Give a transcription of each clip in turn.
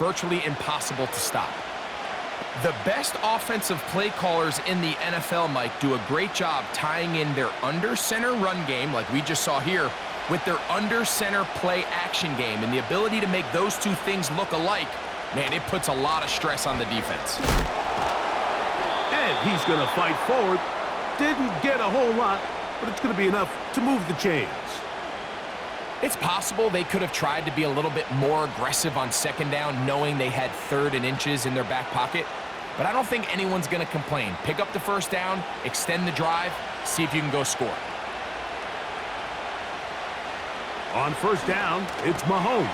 virtually impossible to stop. The best offensive play callers in the NFL, Mike, do a great job tying in their under-center run game, like we just saw here, with their under-center play action game. And the ability to make those two things look alike, man, it puts a lot of stress on the defense. And he's going to fight forward. Didn't get a whole lot, but it's going to be enough to move the chains. It's possible they could have tried to be a little bit more aggressive on second down, knowing they had 3rd and inches in their back pocket. But I don't think anyone's going to complain. Pick up the first down, extend the drive, see if you can go score. On first down, it's Mahomes.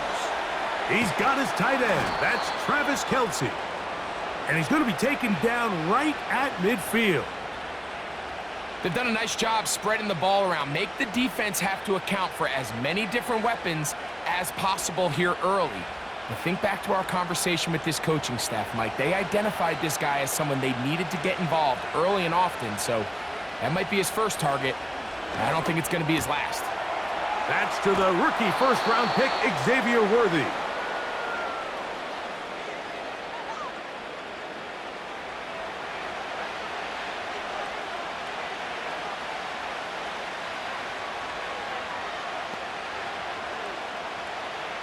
He's got his tight end. That's Travis Kelce. And he's going to be taken down right at midfield. They've done a nice job spreading the ball around. Make the defense have to account for as many different weapons as possible here early. But think back to our conversation with this coaching staff, Mike. They identified this guy as someone they needed to get involved early and often, so that might be his first target. I don't think it's going to be his last. That's to the rookie first-round pick, Xavier Worthy.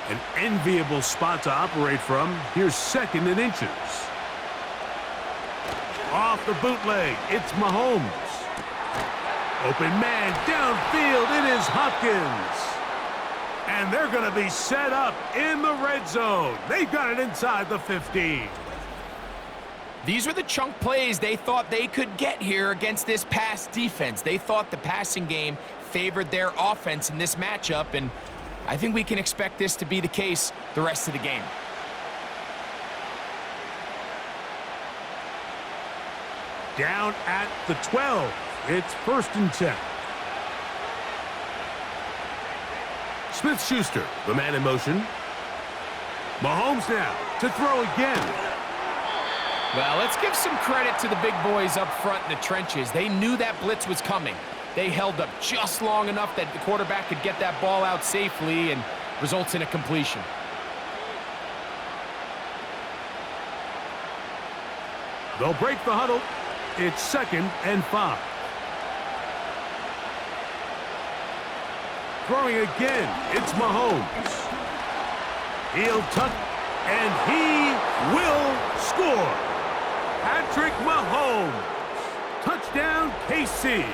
An enviable spot to operate from. Here's 2nd and inches. Off the bootleg, it's Mahomes. Open man downfield, it is Hopkins. And they're going to be set up in the red zone. They've got it inside the 15. These were the chunk plays they thought they could get here against this pass defense. They thought the passing game favored their offense in this matchup, and I think we can expect this to be the case the rest of the game. Down at the 12. It's 1st and 10. Smith-Schuster, the man in motion. Mahomes now to throw again. Well, let's give some credit to the big boys up front in the trenches. They knew that blitz was coming. They held up just long enough that the quarterback could get that ball out safely and results in a completion. They'll break the huddle. It's 2nd and 5. Throwing again, it's Mahomes. He'll tuck, and he will score. Patrick Mahomes. Touchdown, KC.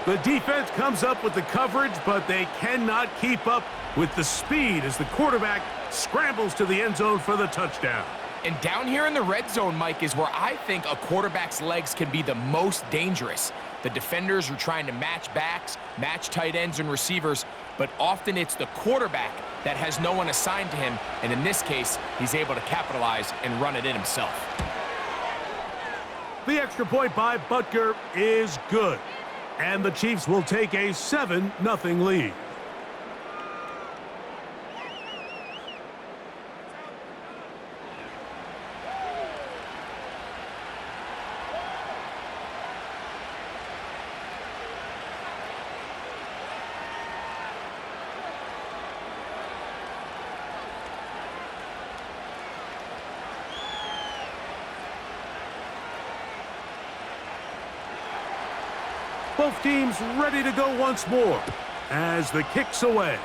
The defense comes up with the coverage, but they cannot keep up with the speed as the quarterback scrambles to the end zone for the touchdown. And down here in the red zone, Mike, is where I think a quarterback's legs can be the most dangerous. The defenders are trying to match backs, match tight ends and receivers, but often it's the quarterback that has no one assigned to him, and in this case, he's able to capitalize and run it in himself. The extra point by Butker is good, and the Chiefs will take a 7-0 lead. Both teams ready to go once more as the kick's away.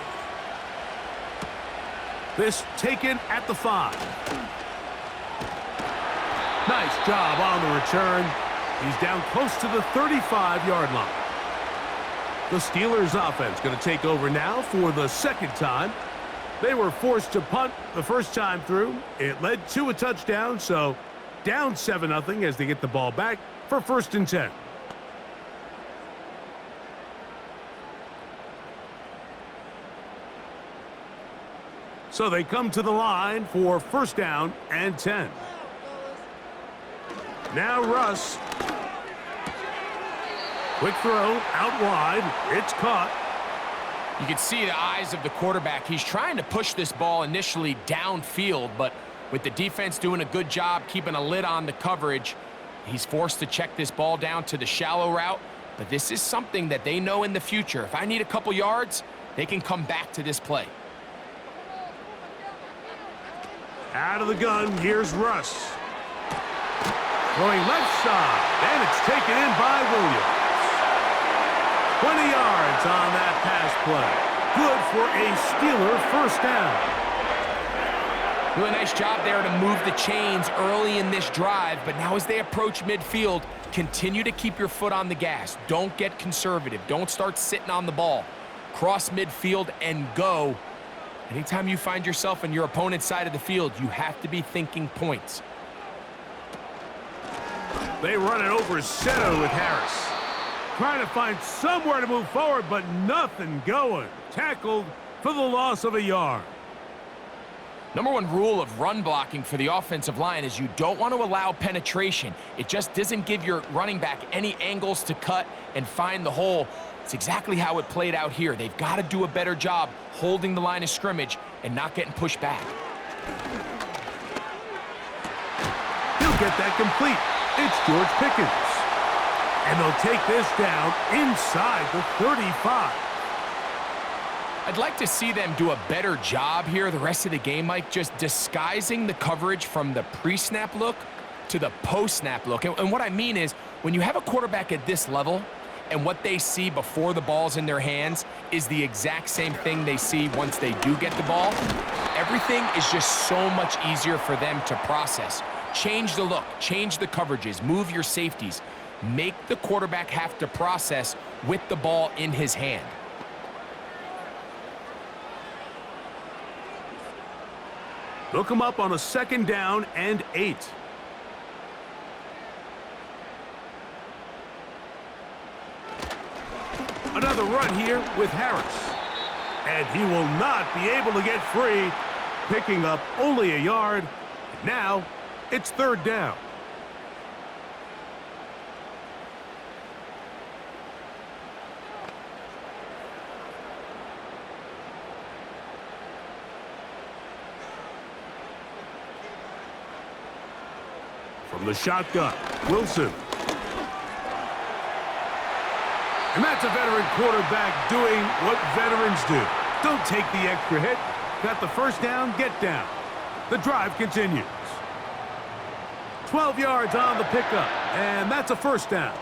This taken at the 5. Nice job on the return. He's down close to the 35-yard line. The Steelers offense going to take over now for the 2nd time. They were forced to punt the first time through. It led to a touchdown, so down 7-0 as they get the ball back for 1st and 10. So they come to the line for 1st down and 10. Now Russ. Quick throw out wide. It's caught. You can see the eyes of the quarterback. He's trying to push this ball initially downfield, but with the defense doing a good job keeping a lid on the coverage, he's forced to check this ball down to the shallow route. But this is something that they know in the future. If I need a couple yards, they can come back to this play. Out of the gun, here's Russ. Throwing left side, and it's taken in by Williams. 20 yards on that pass play. Good for a Steeler first down. Really nice job there to move the chains early in this drive, but now as they approach midfield, continue to keep your foot on the gas. Don't get conservative. Don't start sitting on the ball. Cross midfield and go. Anytime you find yourself on your opponent's side of the field, you have to be thinking points. They run it over center with Harris. Trying to find somewhere to move forward, but nothing going. Tackled for the loss of a yard. Number one rule of run blocking for the offensive line is you don't want to allow penetration. It just doesn't give your running back any angles to cut and find the hole. It's exactly how it played out here. They've got to do a better job holding the line of scrimmage and not getting pushed back. He'll get that complete. It's George Pickens. And they'll take this down inside the 35. I'd like to see them do a better job here the rest of the game, Mike, just disguising the coverage from the pre-snap look to the post-snap look. And what I mean is, when you have a quarterback at this level and what they see before the ball's in their hands is the exact same thing they see once they do get the ball, everything is just so much easier for them to process. Change the look, change the coverages, move your safeties. Make the quarterback have to process with the ball in his hand. They'll come up on a 2nd down and 8. Another run here with Harris. And he will not be able to get free, picking up only a yard. Now, it's 3rd down. From the shotgun, Wilson. And that's a veteran quarterback doing what veterans do. Don't take the extra hit. Got the first down, get down. The drive continues. 12 yards on the pickup, and that's a first down.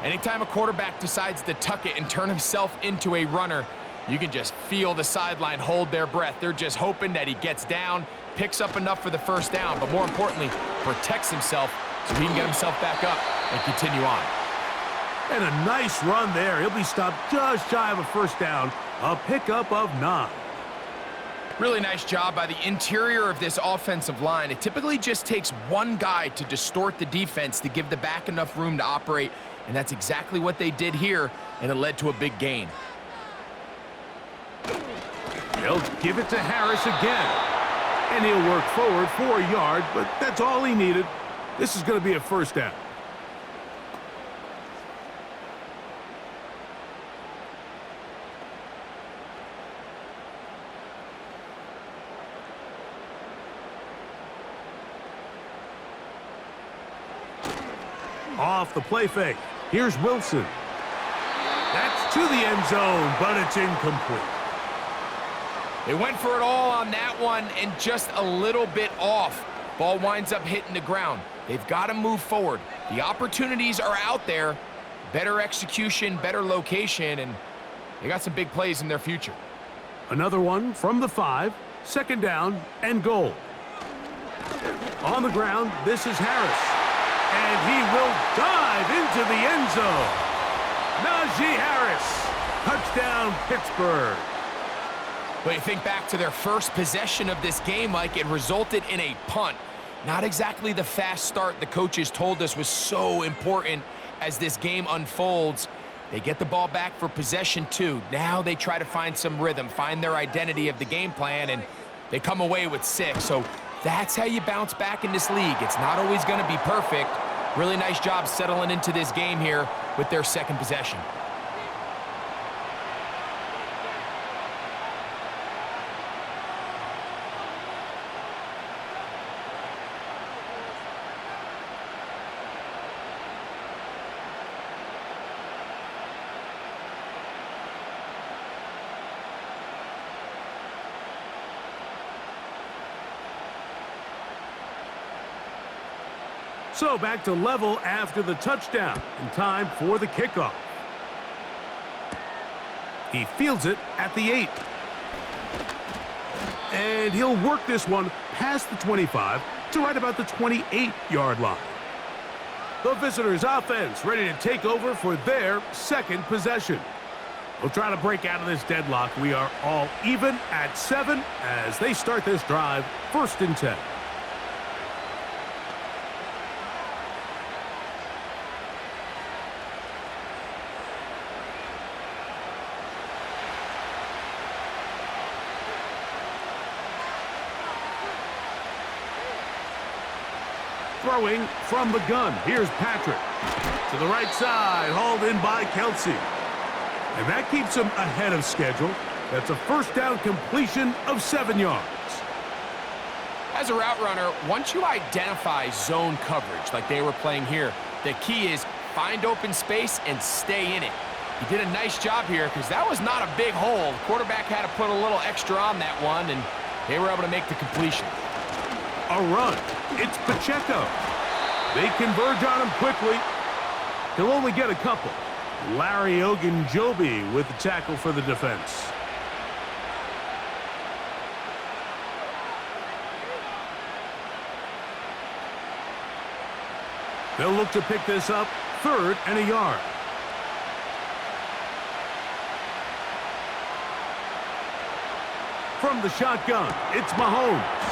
Anytime a quarterback decides to tuck it and turn himself into a runner, you can just feel the sideline hold their breath. They're just hoping that he gets down, picks up enough for the first down, but more importantly, protects himself so he can get himself back up and continue on. And a nice run there. He'll be stopped just shy of a first down, a pickup of 9. Really nice job by the interior of this offensive line. It typically just takes one guy to distort the defense to give the back enough room to operate, and that's exactly what they did here, and it led to a big gain. They'll give it to Harris again. And he'll work forward for a yard, but that's all he needed. This is going to be a first down. Off the play fake. Here's Wilson. That's to the end zone, but it's incomplete. They went for it all on that one and just a little bit off. Ball winds up hitting the ground. They've got to move forward. The opportunities are out there. Better execution, better location, and they got some big plays in their future. Another one from the 5, 2nd down and goal. On the ground, this is Harris. And he will dive into the end zone. Najee Harris. Touchdown, Pittsburgh. But you think back to their first possession of this game, Mike, it resulted in a punt. Not exactly the fast start the coaches told us was so important as this game unfolds. They get the ball back for possession 2. Now they try to find some rhythm, find their identity of the game plan, and they come away with 6. So that's how you bounce back in this league. It's not always going to be perfect. Really nice job settling into this game here with their 2nd possession. So back to level after the touchdown, and time for the kickoff. He fields it at the 8. And he'll work this one past the 25 to right about the 28-yard line. The visitors' offense ready to take over for their second possession. We'll try to break out of this deadlock. We are all even at 7 as they start this drive, 1st and 10. Throwing from the gun. Here's Patrick. To the right side, hauled in by Kelsey. And that keeps him ahead of schedule. That's a first down completion of 7 yards. As a route runner, once you identify zone coverage like they were playing here, the key is find open space and stay in it. He did a nice job here because that was not a big hole. The quarterback had to put a little extra on that one, and they were able to make the completion. A run. It's Pacheco. They converge on him quickly. He'll only get a couple. Larry Ogunjobi with the tackle for the defense. They'll look to pick this up, 3rd and a yard. From the shotgun, it's Mahomes.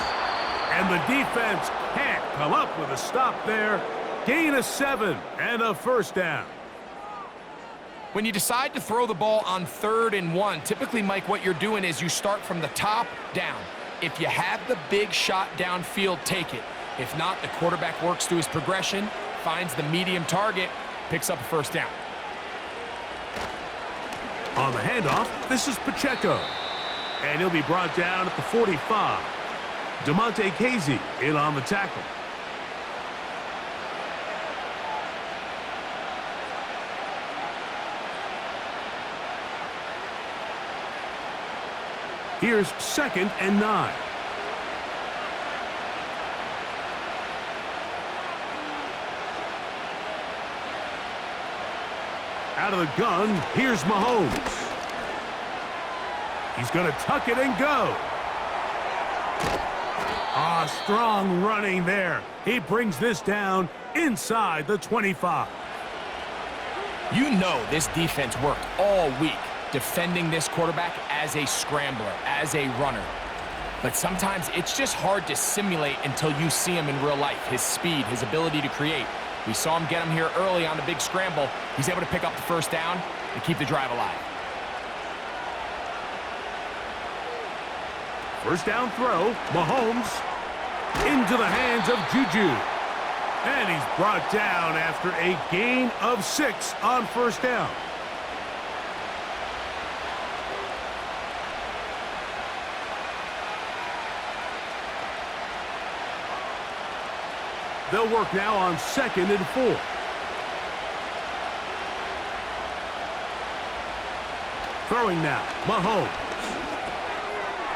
And the defense can't come up with a stop there. Gain of 7 and a first down. When you decide to throw the ball on 3rd and 1, typically, Mike, what you're doing is you start from the top down. If you have the big shot downfield, take it. If not, the quarterback works through his progression, finds the medium target, picks up a first down. On the handoff, this is Pacheco. And he'll be brought down at the 45. DeMonte Casey in on the tackle. Here's 2nd and 9. Out of the gun, here's Mahomes. He's going to tuck it and go. Strong running there. He brings this down inside the 25. You know this defense worked all week defending this quarterback as a scrambler, as a runner. But sometimes it's just hard to simulate until you see him in real life. His speed, his ability to create. We saw him get him here early on the big scramble. He's able to pick up the first down and keep the drive alive. First down throw, Mahomes into the hands of Juju. And he's brought down after a gain of 6 on first down. They'll work now on 2nd and 4. Throwing now, Mahomes.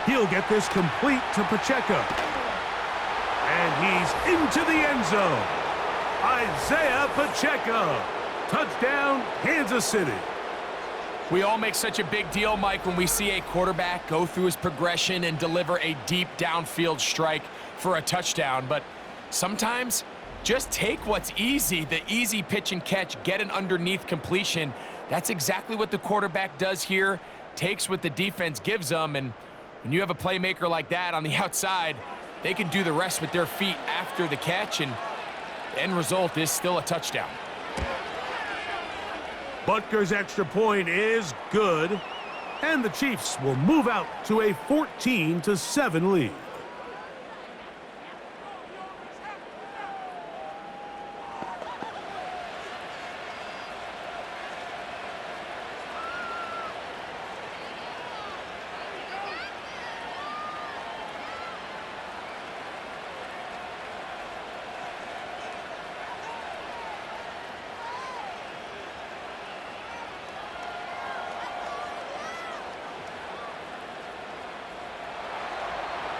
He'll get this complete to Pacheco. And he's into the end zone. Isaiah Pacheco. Touchdown, Kansas City. We all make such a big deal, Mike, when we see a quarterback go through his progression and deliver a deep downfield strike for a touchdown. But sometimes just take what's easy, the easy pitch and catch, get an underneath completion. That's exactly what the quarterback does here, takes what the defense gives them, and when you have a playmaker like that on the outside, they can do the rest with their feet after the catch, and the end result is still a touchdown. Butker's extra point is good, and the Chiefs will move out to a 14-7 lead.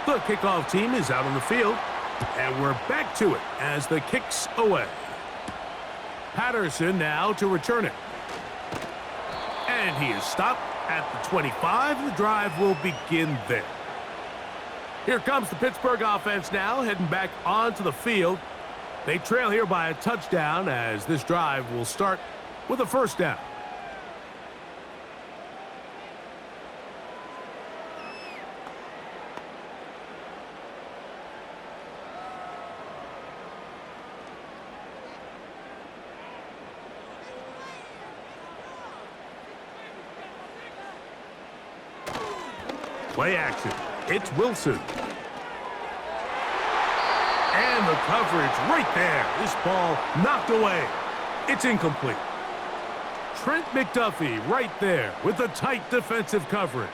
The kickoff team is out on the field. And we're back to it as the kick's away. Patterson now to return it. And he is stopped at the 25. The drive will begin there. Here comes the Pittsburgh offense now, heading back onto the field. They trail here by a touchdown as this drive will start with a first down. Play action. It's Wilson. And the coverage right there. This ball knocked away. It's incomplete. Trent McDuffie right there with the tight defensive coverage.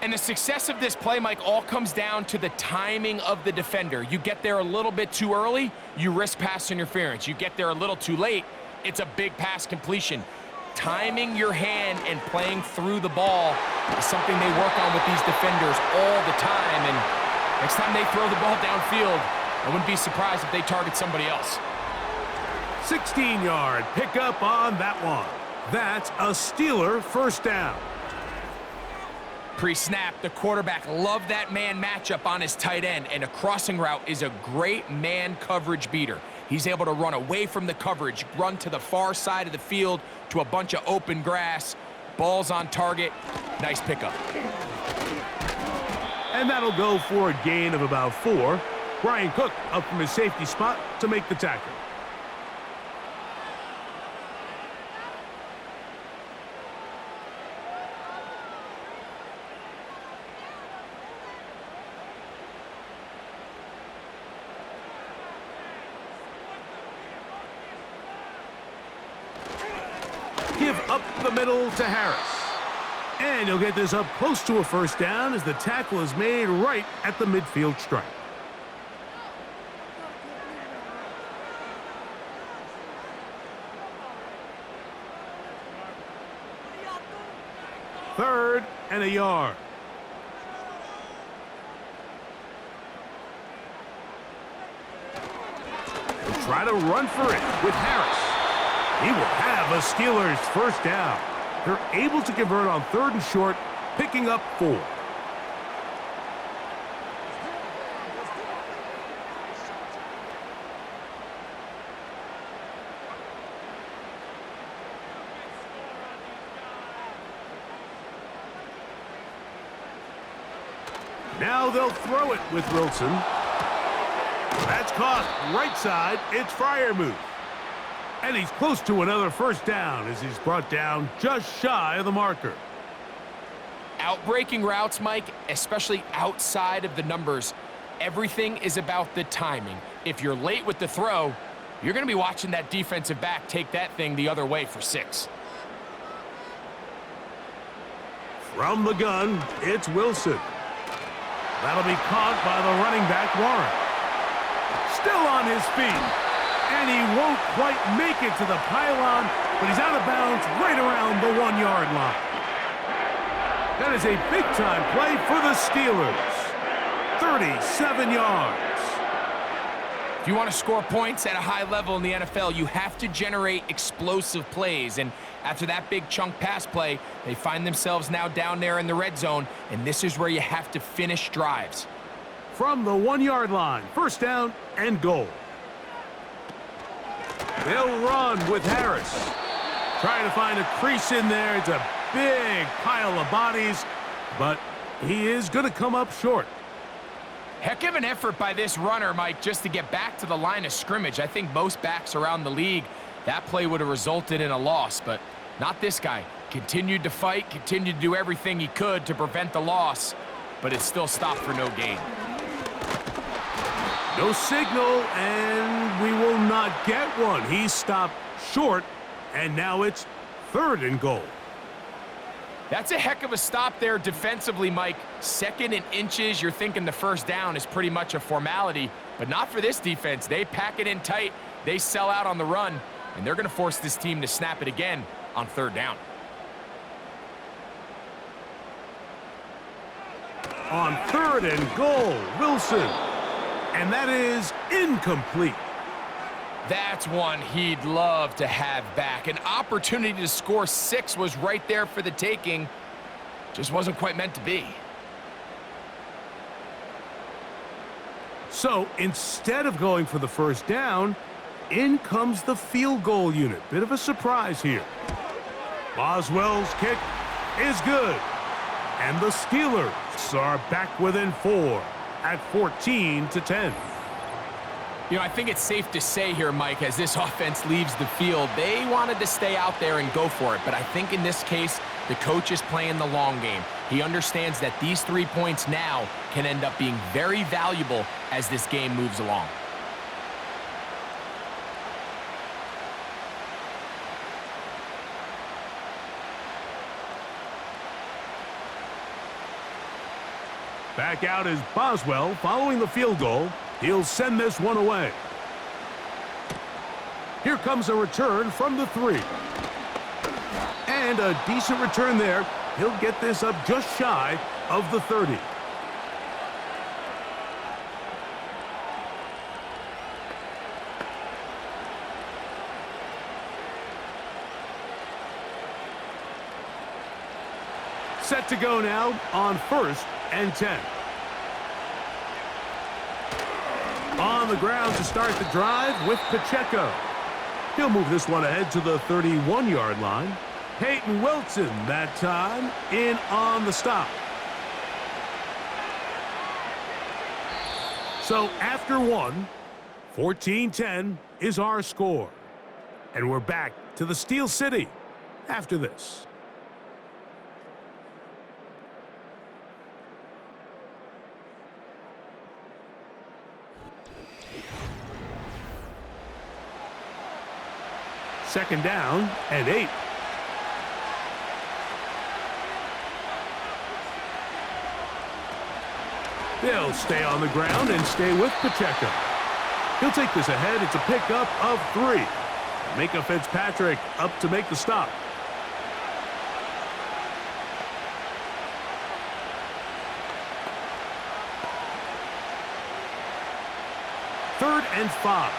And the success of this play, Mike, all comes down to the timing of the defender. You get there a little bit too early, you risk pass interference. You get there a little too late, it's a big pass completion. Timing your hand and playing through the ball is something they work on with these defenders all the time. And next time they throw the ball downfield, I wouldn't be surprised if they target somebody else. 16-yard pickup on that one. That's a Steeler first down. Pre-snap, the quarterback loved that man matchup on his tight end, and a crossing route is a great man coverage beater. He's able to run away from the coverage, run to the far side of the field to a bunch of open grass. Ball's on target. Nice pickup. And that'll go for a gain of about 4. Brian Cook up from his safety spot to make the tackle. Give up the middle to Harris. And he'll get this up close to a first down as the tackle is made right at the midfield stripe. Third and a yard. They'll try to run for it with Harris. He will have a Steelers first down. They're able to convert on 3rd and short, picking up 4. Now they'll throw it with Wilson. That's caught right side. It's Freiermuth. And he's close to another first down as he's brought down just shy of the marker. Outbreaking routes, Mike, especially outside of the numbers, everything is about the timing. If you're late with the throw, you're going to be watching that defensive back take that thing the other way for 6. From the gun, it's Wilson. That'll be caught by the running back, Warren. Still on his feet. And he won't quite make it to the pylon, but he's out of bounds right around the 1-yard line. That is a big-time play for the Steelers. 37 yards. If you want to score points at a high level in the NFL, you have to generate explosive plays. And after that big chunk pass play, they find themselves now down there in the red zone, and this is where you have to finish drives. From the 1-yard line, first down and goal. They'll run with Harris. Trying to find a crease in there. It's a big pile of bodies, but he is going to come up short. Heck of an effort by this runner, Mike, just to get back to the line of scrimmage. I think most backs around the league, that play would have resulted in a loss, but not this guy. Continued to fight, continued to do everything he could to prevent the loss, but it still stopped for no gain. No signal, and we will not get one. He stopped short, and now it's 3rd and goal. That's a heck of a stop there defensively, Mike. 2nd and inches, you're thinking the first down is pretty much a formality, but not for this defense. They pack it in tight, they sell out on the run, and they're going to force this team to snap it again on 3rd down. On 3rd and goal, Wilson. And that is incomplete. That's one he'd love to have back. An opportunity to score 6 was right there for the taking. Just wasn't quite meant to be. So instead of going for the first down, in comes the field goal unit. Bit of a surprise here. Boswell's kick is good. And the Steelers are back within 4 at 14-10. You know, I think it's safe to say here, Mike, as this offense leaves the field, they wanted to stay out there and go for it. But I think in this case, the coach is playing the long game. He understands that these 3 points now can end up being very valuable as this game moves along. Back out is Boswell following the field goal. He'll send this one away. Here comes a return from the 3. And a decent return there. He'll get this up just shy of the 30. Set to go now on 1st and 10. On the ground to start the drive with Pacheco. He'll move this one ahead to the 31-yard line. Peyton Wilson that time in on the stop. So after 1, 14-10 is our score. And we're back to the Steel City after this. Second down and 8. They'll stay on the ground and stay with Pacheco. He'll take this ahead. It's a pickup of 3. Micah Fitzpatrick up to make the stop. Third and 5.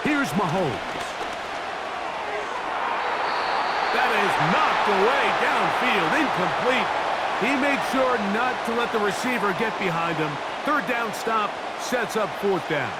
Here's Mahomes. That is knocked away downfield, incomplete. He made sure not to let the receiver get behind him. Third down stop sets up 4th down.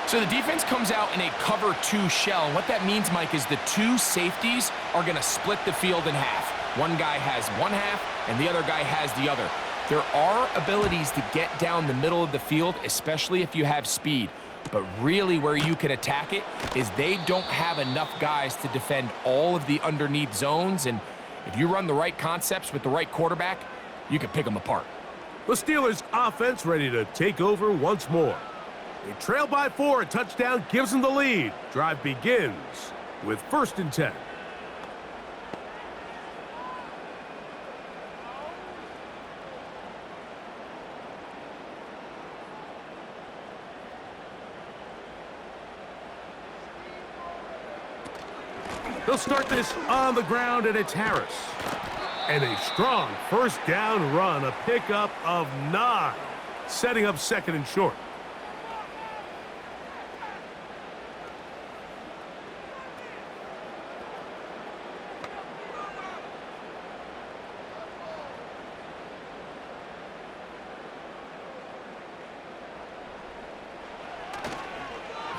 So the defense comes out in a cover 2 shell. And what that means, Mike, is the 2 safeties are going to split the field in half. One guy has one half, and the other guy has the other. There are abilities to get down the middle of the field, especially if you have speed. But really where you can attack it is they don't have enough guys to defend all of the underneath zones. And if you run the right concepts with the right quarterback, you can pick them apart. The Steelers offense ready to take over once more. They trail by 4. A touchdown gives them the lead. Drive begins with 1st and 10. They'll start this on the ground, and it's Harris. And a strong first down run, a pickup of 9, setting up 2nd and short.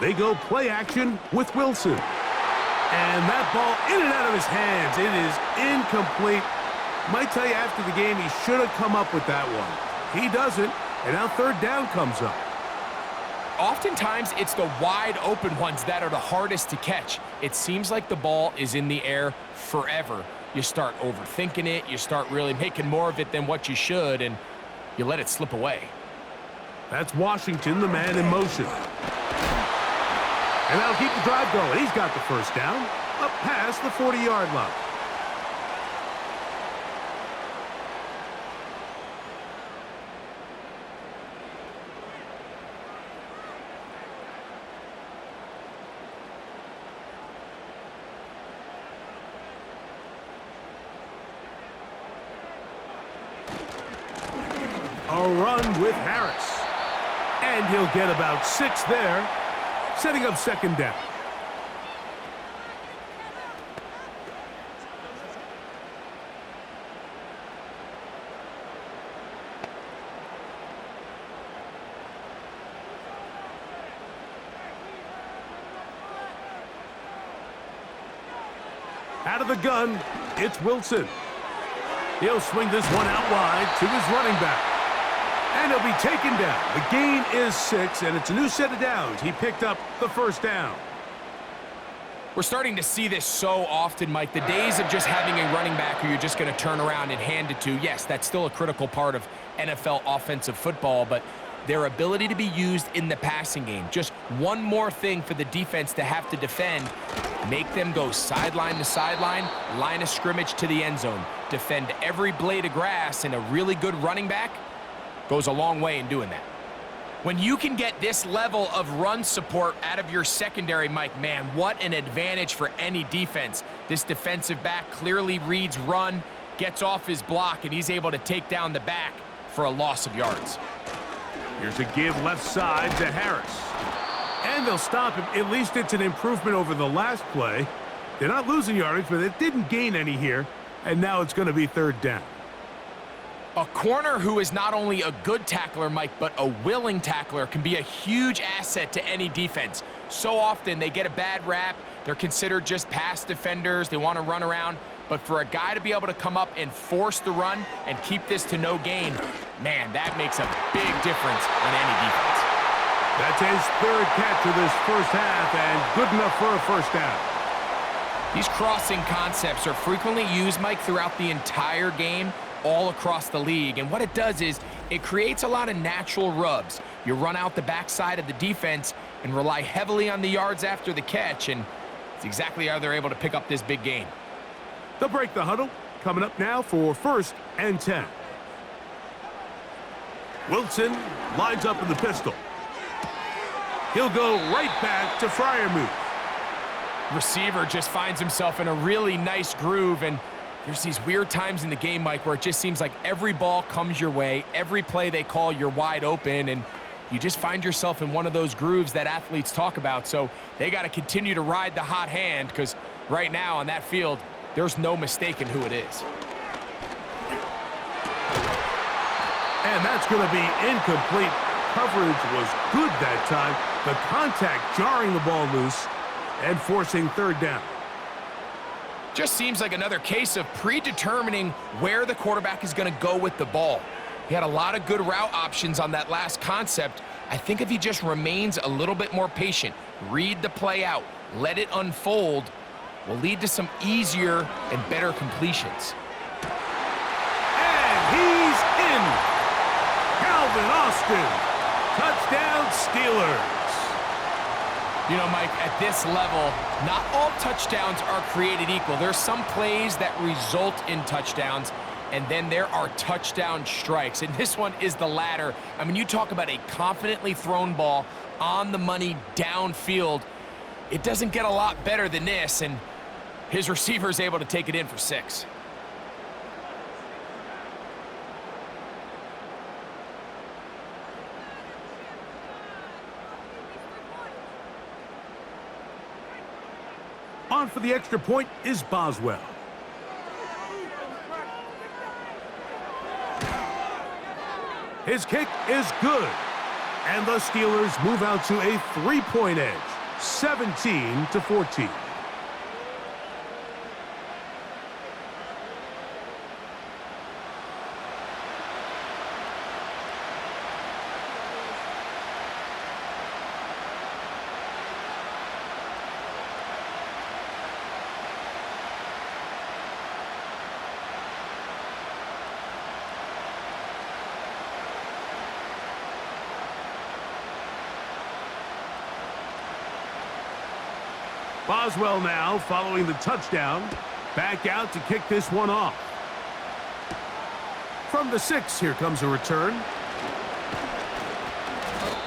They go play action with Wilson. And that ball in and out of his hands. It is incomplete. Might tell you after the game he should have come up with that one. He doesn't, and now 3rd down comes up. Oftentimes, it's the wide open ones that are the hardest to catch. It seems like the ball is in the air forever. You start overthinking it. You start really making more of it than what you should, and you let it slip away. That's Washington, the man in motion. And that'll keep the drive going. He's got the first down, up past the 40-yard line. A run with Harris. And he'll get about 6 there, setting up second down. Out of the gun, it's Wilson. He'll swing this one out wide to his running back. And he'll be taken down. The gain is 6, and it's a new set of downs. He picked up the first down. We're starting to see this so often, Mike. The days of just having a running back who you're just going to turn around and hand it to, yes, that's still a critical part of NFL offensive football, but their ability to be used in the passing game, just one more thing for the defense to have to defend, make them go sideline to sideline, line of scrimmage to the end zone, defend every blade of grass, and a really good running back goes a long way in doing that. When you can get this level of run support out of your secondary, Mike, man, what an advantage for any defense. This defensive back clearly reads run, gets off his block, and he's able to take down the back for a loss of yards. Here's a give left side to Harris. And they'll stop him. At least it's an improvement over the last play. They're not losing yardage, but it didn't gain any here. And now it's going to be third down. A corner who is not only a good tackler, Mike, but a willing tackler can be a huge asset to any defense. So often they get a bad rap. They're considered just pass defenders. They want to run around. But for a guy to be able to come up and force the run and keep this to no gain, man, that makes a big difference on any defense. That's his third catch of this first half, and good enough for a first down. These crossing concepts are frequently used, Mike, throughout the entire game, all across the league. And what it does is it creates a lot of natural rubs. You run out the backside of the defense and rely heavily on the yards after the catch, and it's exactly how they're able to pick up this big gain. They'll break the huddle. Coming up now for 1st and 10. Wilson lines up in the pistol. He'll go right back to Freiermuth. Receiver just finds himself in a really nice groove, and there's these weird times in the game, Mike, where it just seems like every ball comes your way, every play they call, you're wide open, and you just find yourself in one of those grooves that athletes talk about. So they got to continue to ride the hot hand, because right now on that field, there's no mistaking who it is. And that's going to be incomplete. Coverage was good that time. The contact jarring the ball loose and forcing third down. Just seems like another case of predetermining where the quarterback is going to go with the ball. He had a lot of good route options on that last concept. I think if he just remains a little bit more patient, read the play out, let it unfold, will lead to some easier and better completions. And he's in. Calvin Austin. Touchdown Steelers. You know, Mike, at this level, not all touchdowns are created equal. There's some plays that result in touchdowns, and then there are touchdown strikes. And this one is the latter. I mean, you talk about a confidently thrown ball on the money downfield. It doesn't get a lot better than this, and his receiver is able to take it in for 6. On for the extra point is Boswell. His kick is good. And the Steelers move out to a 3-point edge, 17-14. Boswell now following the touchdown. Back out to kick this one off. From the 6, here comes a return.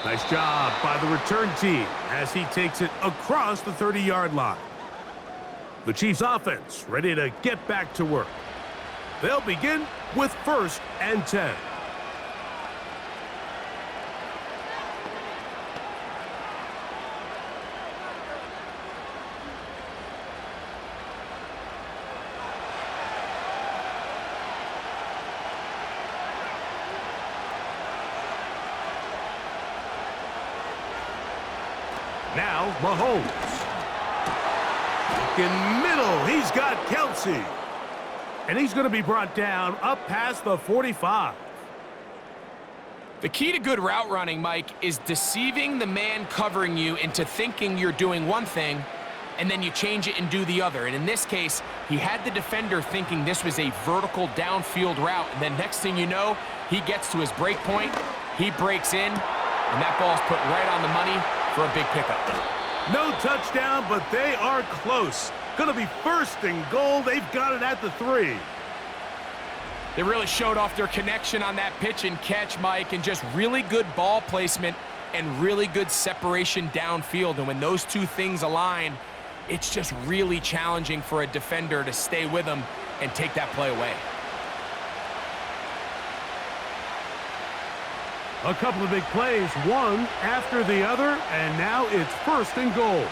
Nice job by the return team as he takes it across the 30-yard line. The Chiefs offense ready to get back to work. They'll begin with 1st and 10. Now Mahomes. In middle, he's got Kelsey. And he's going to be brought down up past the 45. The key to good route running, Mike, is deceiving the man covering you into thinking you're doing one thing, and then you change it and do the other. And in this case, he had the defender thinking this was a vertical downfield route, and then next thing you know, he gets to his break point, he breaks in, and that ball's put right on the money for a big pickup. No touchdown, but they are close. Gonna be first and goal. They've got it at the 3. They really showed off their connection on that pitch and catch, Mike, and just really good ball placement and really good separation downfield. And when those two things align, it's just really challenging for a defender to stay with them and take that play away. A couple of big plays, one after the other, and now it's first and goal.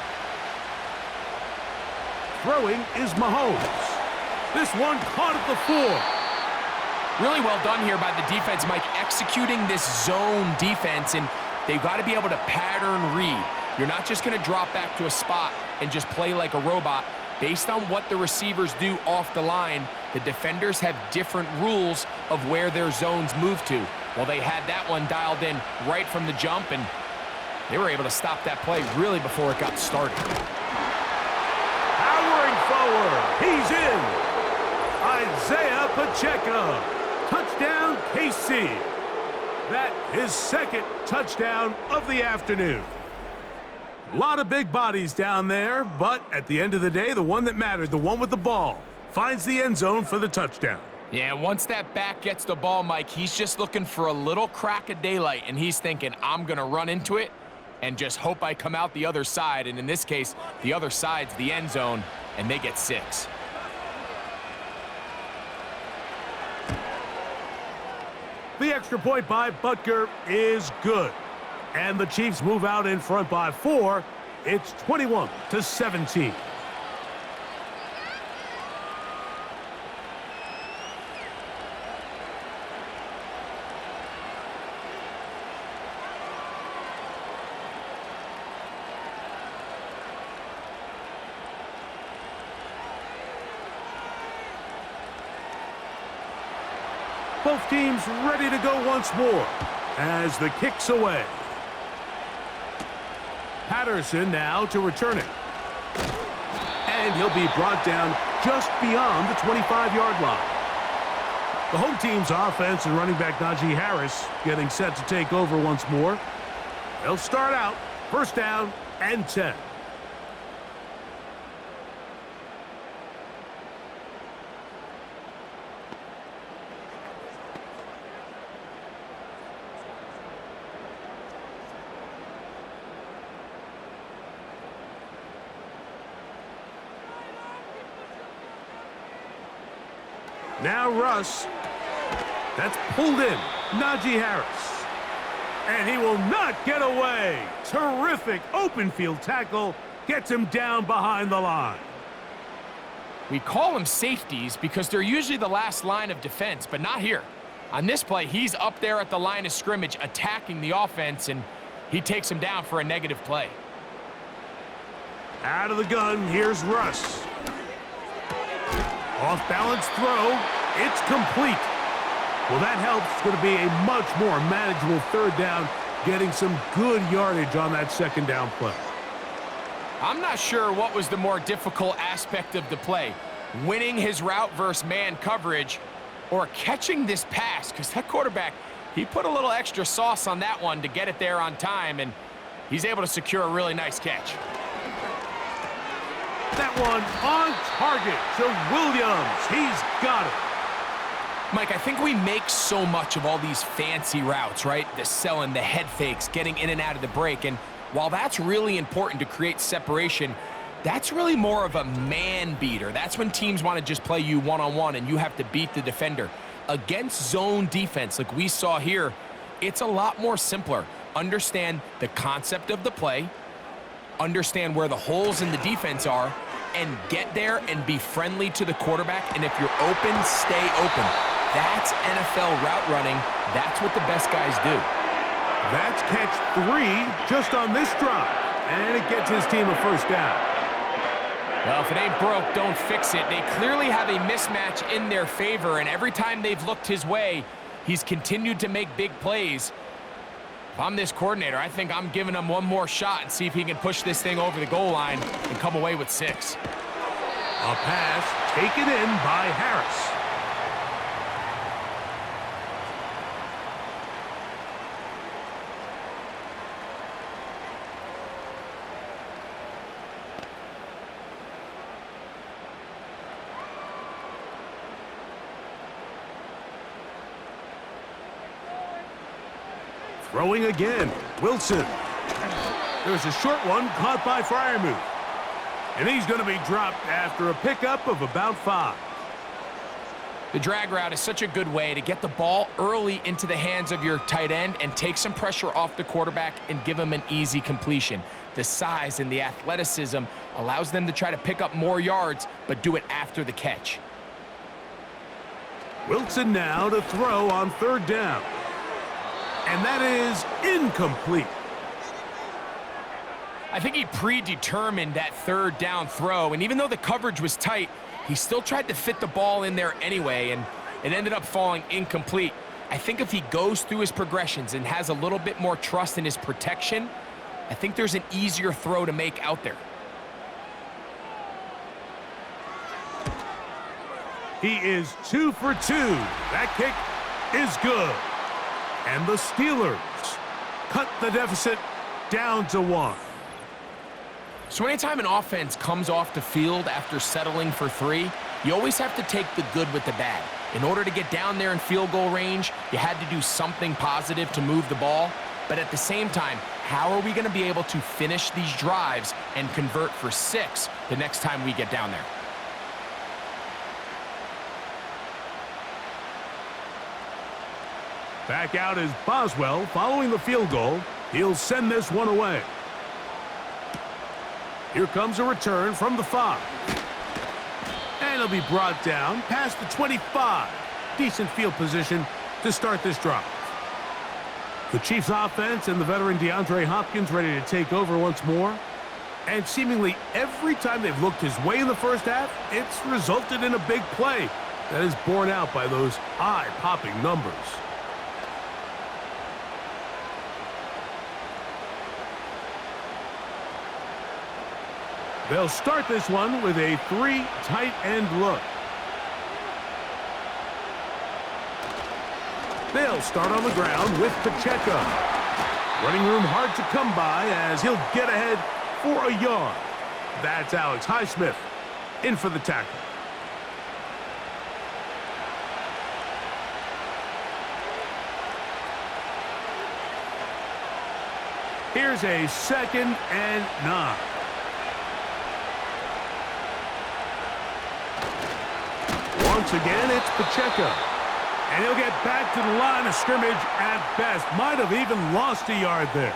Throwing is Mahomes. This one caught at the 4. Really well done here by the defense, Mike, executing this zone defense, and they've got to be able to pattern read. You're not just going to drop back to a spot and just play like a robot. Based on what the receivers do off the line, the defenders have different rules of where their zones move to. Well, they had that one dialed in right from the jump, and they were able to stop that play really before it got started. Powering forward, he's in. Isaiah Pacheco. Touchdown, KC. That is second touchdown of the afternoon. A lot of big bodies down there, but at the end of the day, the one that mattered, the one with the ball, finds the end zone for the touchdown. Yeah, once that back gets the ball, Mike, he's just looking for a little crack of daylight, and he's thinking, I'm going to run into it and just hope I come out the other side. And in this case, the other side's the end zone, and they get 6. The extra point by Butker is good. And the Chiefs move out in front by 4. It's 21-17. Both teams ready to go once more as the kick's away. Patterson now to return it. And he'll be brought down just beyond the 25-yard line. The home team's offense and running back Najee Harris getting set to take over once more. They'll start out first down and 10. Now Russ. That's pulled in. Najee Harris. And he will not get away. Terrific open field tackle. Gets him down behind the line. We call them safeties because they're usually the last line of defense, but not here. On this play, he's up there at the line of scrimmage attacking the offense, and he takes him down for a negative play. Out of the gun, here's Russ. Off-balance throw. It's complete. Well, that helps. It's going to be a much more manageable third down, getting some good yardage on that second down play. I'm not sure what was the more difficult aspect of the play, winning his route versus man coverage or catching this pass, because that quarterback, he put a little extra sauce on that one to get it there on time, and he's able to secure a really nice catch. That one on target to Williams. He's got it. Mike, I think we make so much of all these fancy routes, right? The selling, the head fakes, getting in and out of the break. And while that's really important to create separation, that's really more of a man beater. That's when teams want to just play you one-on-one and you have to beat the defender. Against zone defense, like we saw here, it's a lot more simpler. Understand the concept of the play, understand where the holes in the defense are, and get there and be friendly to the quarterback. And if you're open, stay open. That's NFL route running. That's what the best guys do. That's catch 3 just on this drive. And it gets his team a first down. Well, if it ain't broke, don't fix it. They clearly have a mismatch in their favor, and every time they've looked his way, he's continued to make big plays. If I'm this coordinator, I think I'm giving him one more shot and see if he can push this thing over the goal line and come away with 6. A pass taken in by Harris. Throwing again, Wilson. There's a short one caught by Freiermuth. And he's going to be dropped after a pickup of about 5. The drag route is such a good way to get the ball early into the hands of your tight end and take some pressure off the quarterback and give him an easy completion. The size and the athleticism allows them to try to pick up more yards, but do it after the catch. Wilson now to throw on 3rd down. And that is incomplete. I think he predetermined that 3rd down throw, and even though the coverage was tight, he still tried to fit the ball in there anyway, and it ended up falling incomplete. I think if he goes through his progressions and has a little bit more trust in his protection, I think there's an easier throw to make out there. He is 2 for 2. That kick is good. And the Steelers cut the deficit down to 1. So anytime an offense comes off the field after settling for 3, you always have to take the good with the bad. In order to get down there in field goal range, you had to do something positive to move the ball. But at the same time, how are we going to be able to finish these drives and convert for 6 the next time we get down there? Back out is Boswell following the field goal. He'll send this one away. Here comes a return from the 5. And he'll be brought down past the 25. Decent field position to start this drive. The Chiefs offense and the veteran DeAndre Hopkins ready to take over once more. And seemingly every time they've looked his way in the first half, it's resulted in a big play that is borne out by those eye-popping numbers. They'll start this one with a 3 tight end look. They'll start on the ground with Pacheco. Running room hard to come by as he'll get ahead for a yard. That's Alex Highsmith in for the tackle. Here's a 2nd and 9. Once again, it's Pacheco. And he'll get back to the line of scrimmage at best. Might have even lost a yard there.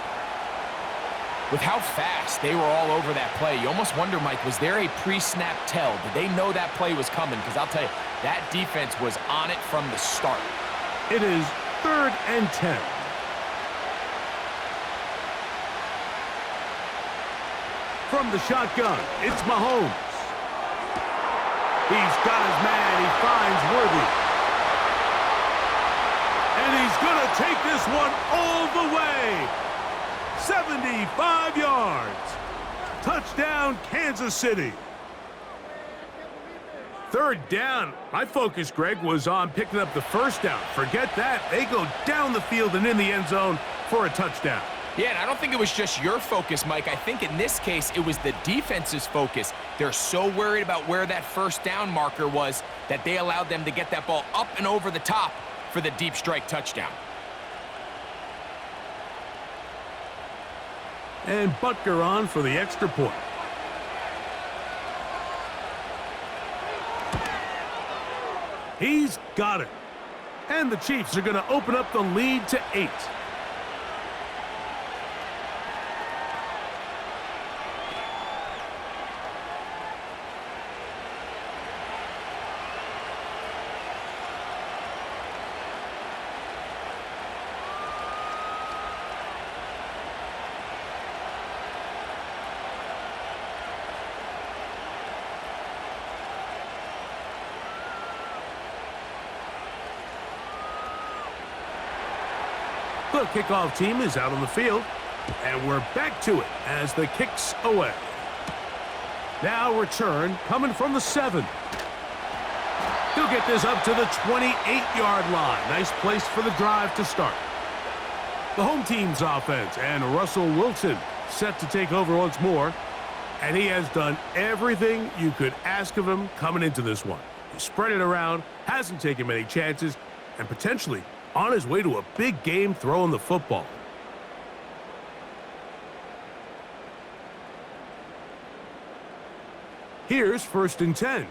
With how fast they were all over that play, you almost wonder, Mike, was there a pre-snap tell? Did they know that play was coming? Because I'll tell you, that defense was on it from the start. It is 3rd and 10. From the shotgun, it's Mahomes. He's got his man. He finds Worthy. And he's going to take this one all the way. 75 yards. Touchdown, Kansas City. 3rd down. My focus, Greg, was on picking up the 1st down. Forget that. They go down the field and in the end zone for a touchdown. Yeah, and I don't think it was just your focus, Mike. I think in this case, it was the defense's focus. They're so worried about where that 1st down marker was that they allowed them to get that ball up and over the top for the deep strike touchdown. And Butker on for the extra point. He's got it. And the Chiefs are going to open up the lead to 8. The kickoff team is out on the field, and we're back to it as the kick's away. Now return coming from the 7. He'll get this up to the 28-yard line. Nice place for the drive to start. The home team's offense and Russell Wilson set to take over once more. And he has done everything you could ask of him coming into this one. He spread it around, hasn't taken many chances, and potentially on his way to a big game throwing the football. Here's 1st and 10.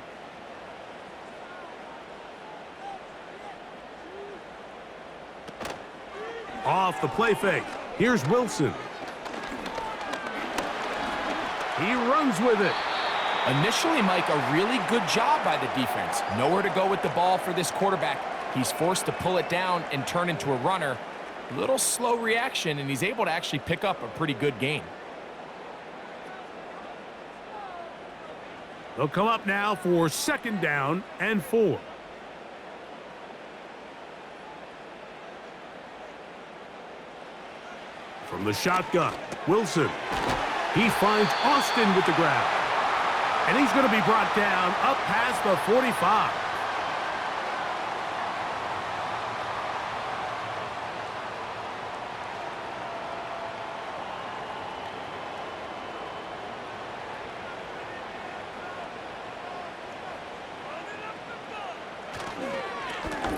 Off the play fake. Here's Wilson. He runs with it. Initially, Mike, a really good job by the defense. Nowhere to go with the ball for this quarterback. He's forced to pull it down and turn into a runner. A little slow reaction, and he's able to actually pick up a pretty good gain. They'll come up now for 2nd down and 4. From the shotgun, Wilson. He finds Austin with the grab. And he's going to be brought down up past the 45.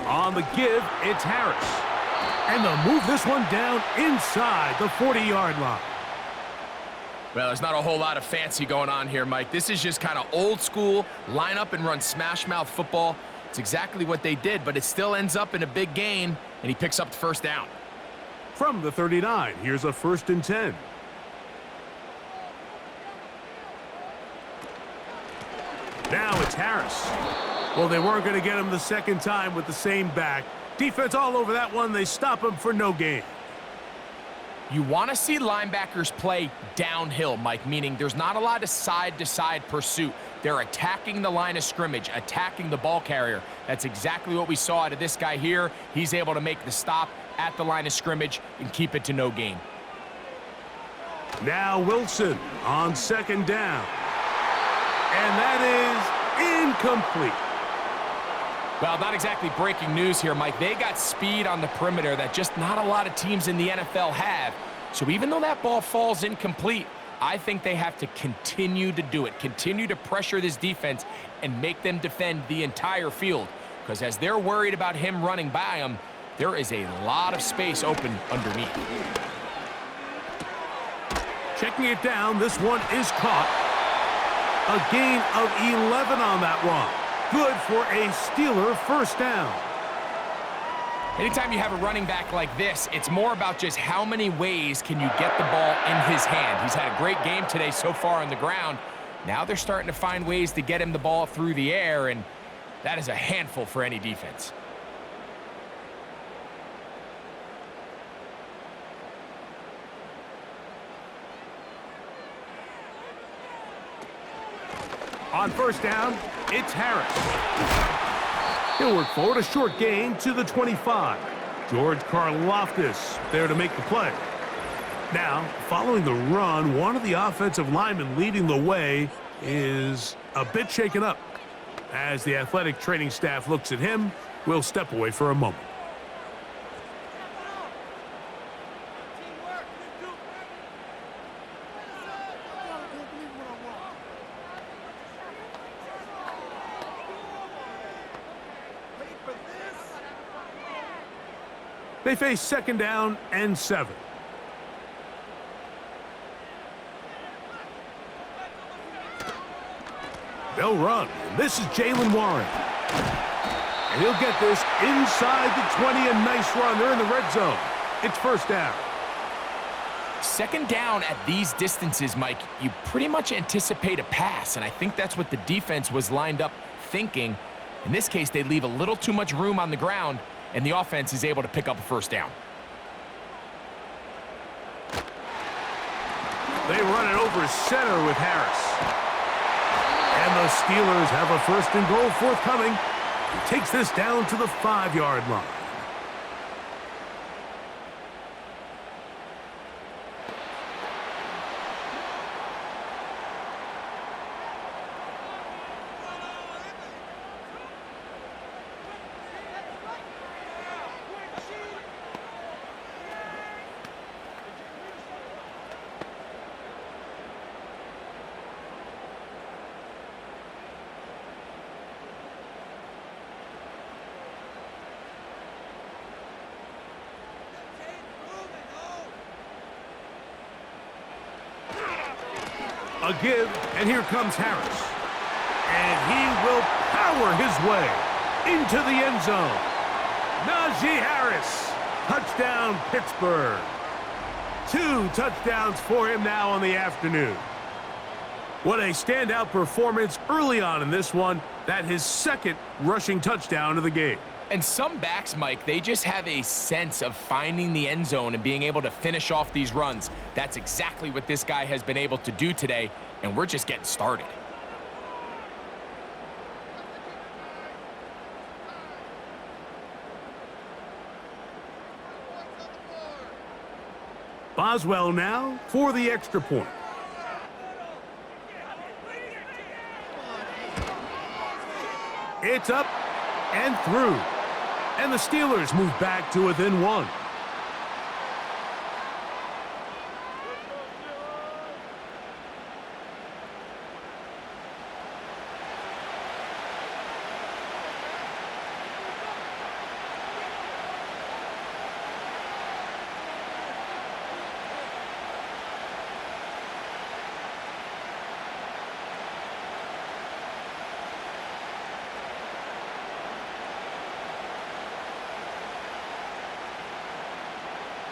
On the give, it's Harris. And they'll move this one down inside the 40-yard line. Well, there's not a whole lot of fancy going on here, Mike. This is just kind of old school, line up and run smash mouth football. It's exactly what they did, but it still ends up in a big gain, and he picks up the 1st down. From the 39, here's a 1st and 10. Now it's Harris. Well, they weren't going to get him the 2nd time with the same back. Defense all over that one. They stop him for no gain. You want to see linebackers play downhill, Mike, meaning there's not a lot of side-to-side pursuit. They're attacking the line of scrimmage, attacking the ball carrier. That's exactly what we saw out of this guy here. He's able to make the stop at the line of scrimmage and keep it to no gain. Now Wilson on 2nd down. And that is incomplete. Well, not exactly breaking news here, Mike. They got speed on the perimeter that just not a lot of teams in the NFL have. So even though that ball falls incomplete, I think they have to continue to do it, continue to pressure this defense and make them defend the entire field. Because as they're worried about him running by them, there is a lot of space open underneath. Checking it down, this one is caught. A gain of 11 on that one. Good for a Steeler 1st down. Anytime you have a running back like this, it's more about just how many ways can you get the ball in his hand. He's had a great game today so far on the ground. Now they're starting to find ways to get him the ball through the air, and that is a handful for any defense. On 1st down, it's Harris. He'll work forward, a short gain to the 25. George Karlaftis there to make the play. Now, following the run, one of the offensive linemen leading the way is a bit shaken up. As the athletic training staff looks at him, we'll step away for a moment. They face 2nd down and 7. They'll run. This is Jalen Warren. And he'll get this inside the 20. A nice run. They're in the red zone. It's 1st down. 2nd down at these distances, Mike, you pretty much anticipate a pass, and I think that's what the defense was lined up thinking. In this case, they leave a little too much room on the ground, and the offense is able to pick up a 1st down. They run it over center with Harris. And the Steelers have a 1st and goal forthcoming. He takes this down to the 5-yard line. A give, and here comes Harris. And he will power his way into the end zone. Najee Harris, touchdown Pittsburgh. 2 touchdowns for him now on the afternoon. What a standout performance early on in this one. That his second rushing touchdown of the game. And some backs, Mike, they just have a sense of finding the end zone and being able to finish off these runs. That's exactly what this guy has been able to do today, and we're just getting started. Boswell now for the extra point. It's up and through. And the Steelers move back to within 1.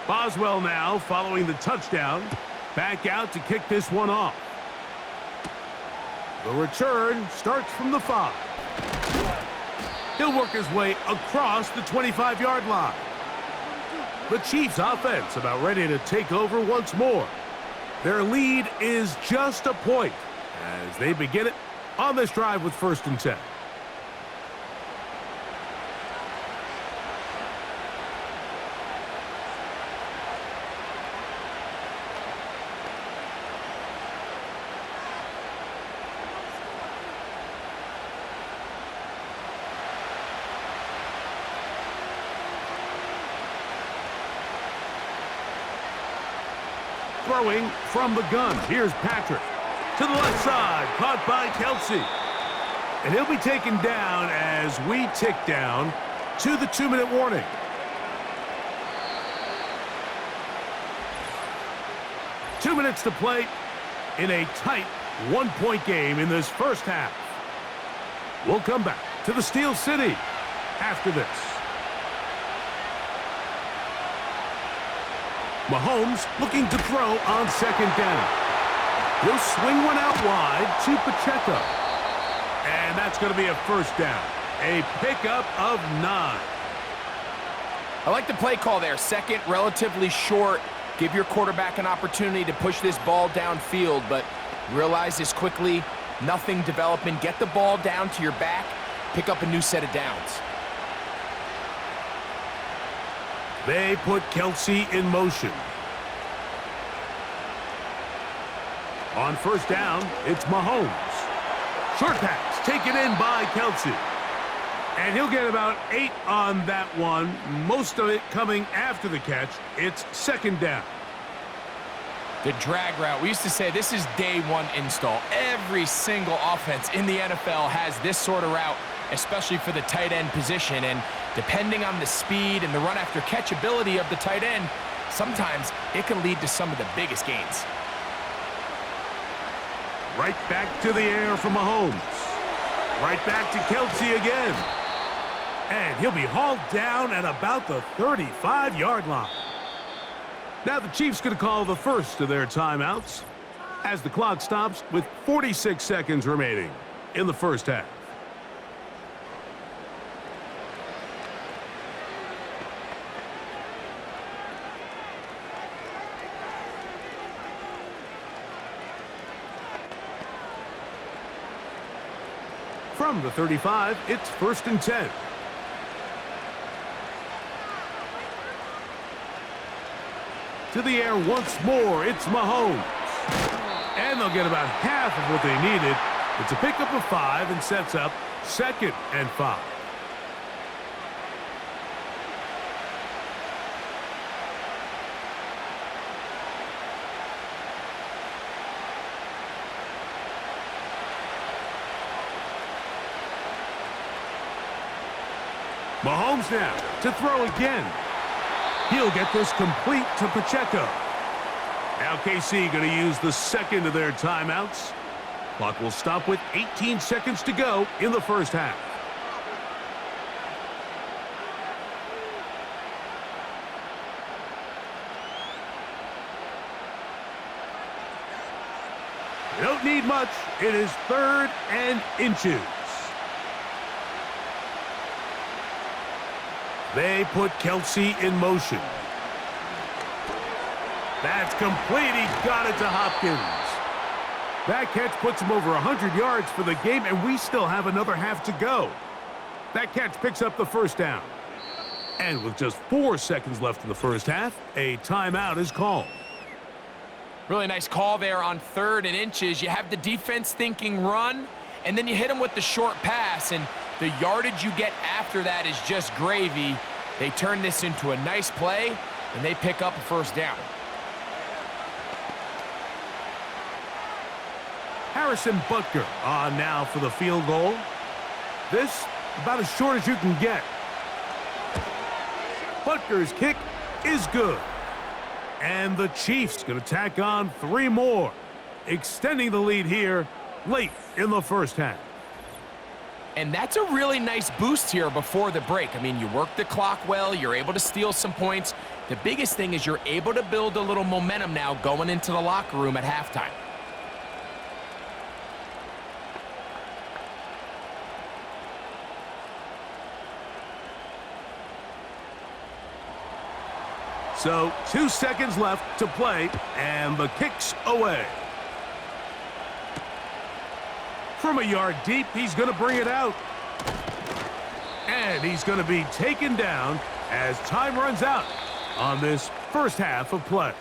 Boswell now following the touchdown. Back out to kick this one off. The return starts from the 5. He'll work his way across the 25-yard line. The Chiefs offense about ready to take over once more. Their lead is just a point as they begin it on this drive with 1st and 10. Throwing from the gun. Here's Patrick. To the left side. Caught by Kelsey. And he'll be taken down as we tick down to the 2-minute warning. Two minutes to play in a tight 1-point game in this first half. We'll come back to the Steel City after this. Mahomes looking to throw on 2nd down. He'll swing one out wide to Pacheco. And that's going to be a 1st down. A pickup of 9. I like the play call there. 2nd, relatively short. Give your quarterback an opportunity to push this ball downfield, but realize this quickly. Nothing developing. Get the ball down to your back. Pick up a new set of downs. They put Kelsey in motion. On 1st down, it's Mahomes. Short pass taken in by Kelsey. And he'll get about 8 on that one, most of it coming after the catch. It's 2nd down. The drag route. We used to say this is day 1 install. Every single offense in the NFL has this sort of route, especially for the tight end position. And depending on the speed and the run after catch ability of the tight end, sometimes it can lead to some of the biggest gains. Right back to the air from Mahomes. Right back to Kelsey again. And he'll be hauled down at about the 35-yard line. Now the Chiefs going to call the first of their timeouts as the clock stops with 46 seconds remaining in the first half. From the 35, it's 1st and 10. To the air once more, it's Mahomes. And they'll get about half of what they needed. It's a pickup of 5 and sets up 2nd and 5. Mahomes now to throw again. He'll get this complete to Pacheco. Now KC going to use the second of their timeouts. Clock will stop with 18 seconds to go in the first half. You don't need much. It is 3rd and inches. They put Kelsey in motion. That's complete. He got it to Hopkins. That catch puts him over 100 yards for the game, and we still have another half to go. That catch picks up the first down. And with just 4 seconds left in the first half, a timeout is called. Really nice call there on 3rd and inches. You have the defense thinking run, and then you hit them with the short pass, and the yardage you get after that is just gravy. They turn this into a nice play, and they pick up a first down. Harrison Butker on now for the field goal. This about as short as you can get. Butker's kick is good. And the Chiefs going to tack on 3 more, extending the lead here late in the first half. And that's a really nice boost here before the break. I mean, you work the clock well, you're able to steal some points. The biggest thing is you're able to build a little momentum now going into the locker room at halftime. So 2 seconds left to play, and the kick's away. From a yard deep, he's going to bring it out. And he's going to be taken down as time runs out on this first half of play.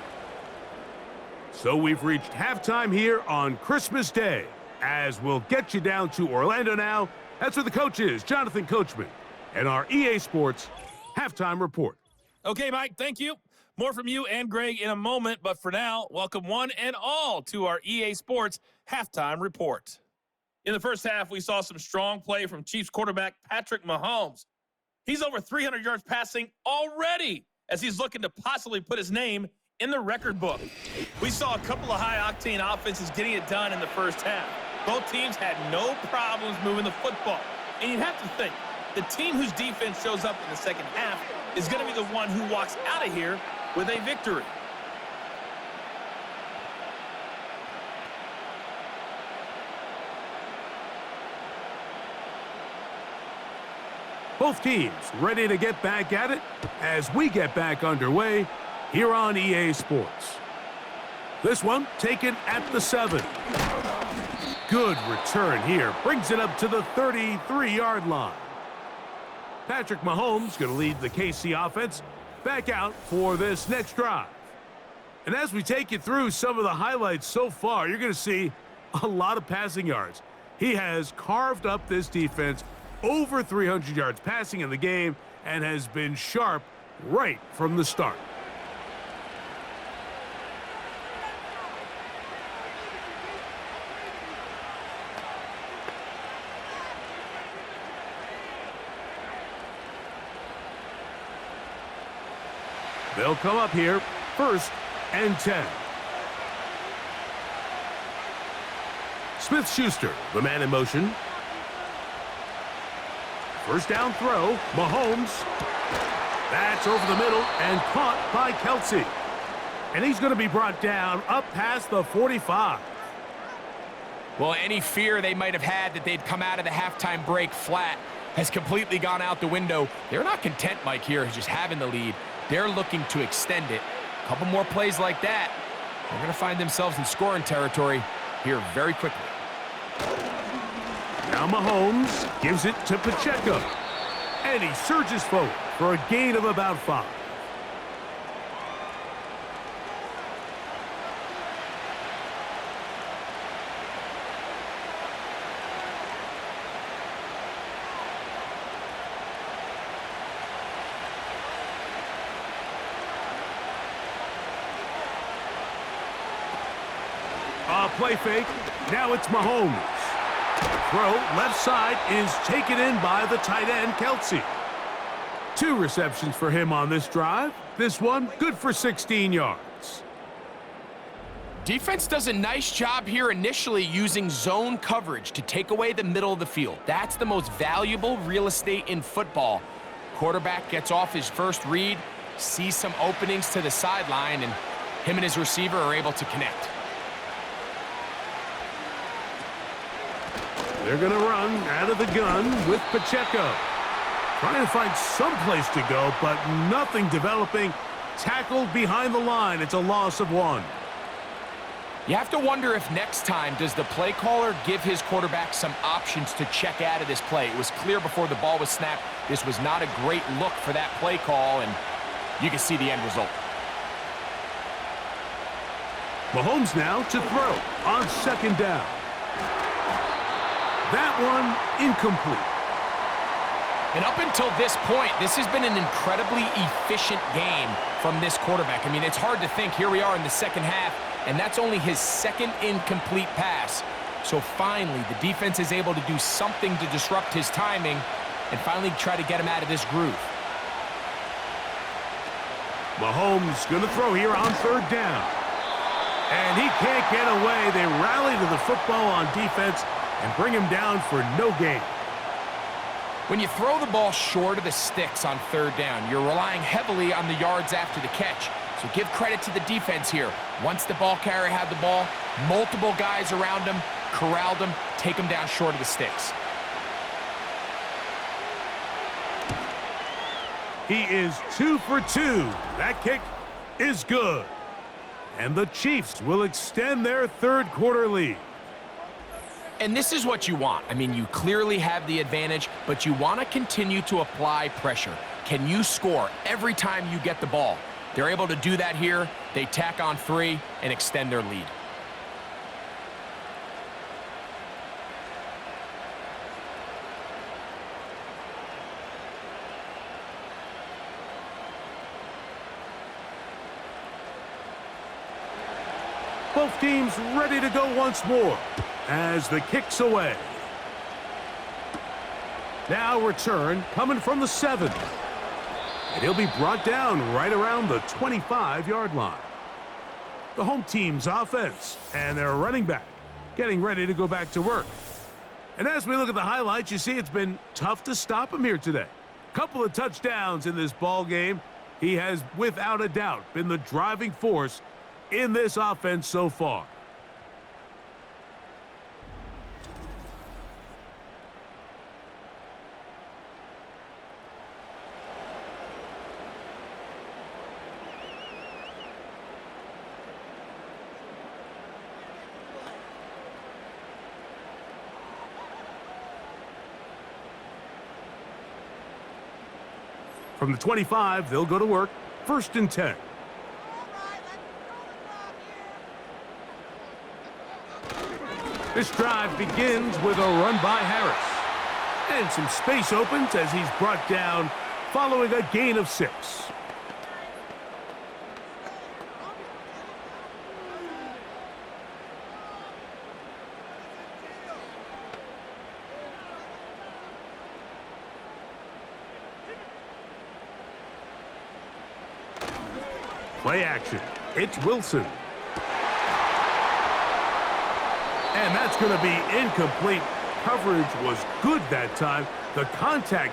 So we've reached halftime here on Christmas Day, as we'll get you down to Orlando now. That's where the coach is, Jonathan Coachman, and our EA Sports Halftime Report. Okay, Mike, thank you. More from you and Greg in a moment, but for now, welcome one and all to our EA Sports Halftime Report. In the first half, we saw some strong play from Chiefs quarterback Patrick Mahomes. He's over 300 yards passing already as he's looking to possibly put his name in the record book. We saw a couple of high-octane offenses getting it done in the first half. Both teams had no problems moving the football. And you have to think, the team whose defense shows up in the second half is going to be the one who walks out of here with a victory. Both teams ready to get back at it as we get back underway here on EA Sports. This one taken at the 7. Good return here. Brings it up to the 33-yard line. Patrick Mahomes going to lead the KC offense back out for this next drive. And as we take you through some of the highlights so far, you're going to see a lot of passing yards. He has carved up this defense over 300 yards passing in the game and has been sharp right from the start. They'll come up here, 1st and 10. Smith-Schuster, the man in motion. First down throw, Mahomes. That's over the middle and caught by Kelsey. And he's going to be brought down up past the 45. Well, any fear they might have had that they'd come out of the halftime break flat has completely gone out the window. They're not content, Mike, here, just having the lead. They're looking to extend it. A couple more plays like that, they're going to find themselves in scoring territory here very quickly. Now Mahomes gives it to Pacheco. And he surges forward for a gain of about 5. Play fake. Now it's Mahomes. Throw left side is taken in by the tight end, Kelsey. 2 receptions for him on this drive. This one good for 16 yards. Defense does a nice job here initially using zone coverage to take away the middle of the field. That's the most valuable real estate in football. Quarterback gets off his first read, sees some openings to the sideline, and him and his receiver are able to connect. They're going to run out of the gun with Pacheco. Trying to find some place to go, but nothing developing. Tackled behind the line. It's a loss of 1. You have to wonder if next time does the play caller give his quarterback some options to check out of this play. It was clear before the ball was snapped this was not a great look for that play call, and you can see the end result. Mahomes now to throw on 2nd down. That one incomplete. And up until this point, this has been an incredibly efficient game from this quarterback. I mean, it's hard to think. Here we are in the second half, and that's only his 2nd incomplete pass. So finally, the defense is able to do something to disrupt his timing and finally try to get him out of this groove. Mahomes going to throw here on 3rd down. And he can't get away. They rally to the football on defense and bring him down for no gain. When you throw the ball short of the sticks on 3rd down, you're relying heavily on the yards after the catch. So give credit to the defense here. Once the ball carrier had the ball, multiple guys around him, corralled him, take him down short of the sticks. He is 2 for 2. That kick is good. And the Chiefs will extend their 3rd quarter lead. And this is what you want. I mean, you clearly have the advantage, but you want to continue to apply pressure. Can you score every time you get the ball? They're able to do that here. They tack on 3 and extend their lead. Both teams ready to go once more as the kick's away. Now return coming from the 7. And he'll be brought down right around the 25-yard line. The home team's offense and their running back getting ready to go back to work. And as we look at the highlights, you see it's been tough to stop him here today. Couple of touchdowns in this ball game. He has, without a doubt, been the driving force in this offense so far. From the 25, they'll go to work. 1st and 10. This drive begins with a run by Harris. And some space opens as he's brought down following a gain of 6. Play action. It's Wilson. And that's going to be incomplete. Coverage was good that time. The contact